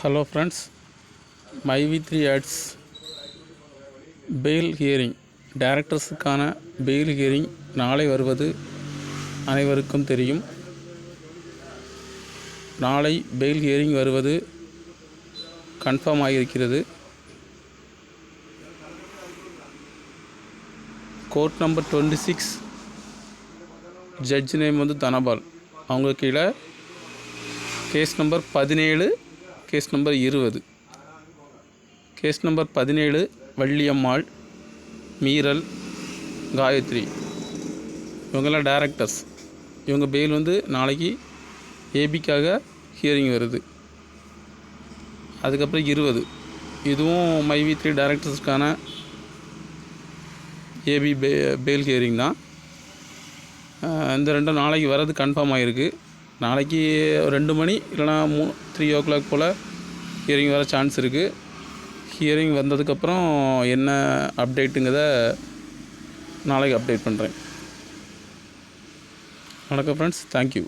Hello friends, my V3 ads bail hearing டைரக்டர்ஸுக்கான bail hearing நாளை வருவது அனைவருக்கும் தெரியும். நாளை பெயில் ஹியரிங் வருவது கன்ஃபார்ம் ஆகியிருக்கிறது. கோர்ட் நம்பர் 26, ஜட்ஜ் நேம் வந்து தனபால். அவங்க கீழே case number 17, case number 20. Case number 17 Valliammal, Meeral, Gayathri, இவங்கெல்லாம் டைரக்டர்ஸ். இவங்க பெயில் வந்து நாளைக்கு ஏபிக்காக ஹியரிங் வருது. அதுக்கப்புறம் 20 இதுவும் மை V3 டைரக்டர்ஸ்க்கான ஏபி பெயில் ஹியரிங் தான். இந்த ரெண்டும் நாளைக்கு வர்றது கன்ஃபார்ம் ஆகிருக்கு. நாளைக்கு 2 மணி இல்லைனா 3 o'clock போல் ஹியரிங் வர சான்ஸ் இருக்குது. ஹியரிங் வந்ததுக்கப்புறம் என்ன அப்டேட்டுங்கிறத நாளைக்கு அப்டேட் பண்ணுறேன். வணக்கம் ஃப்ரெண்ட்ஸ், தேங்க்யூ.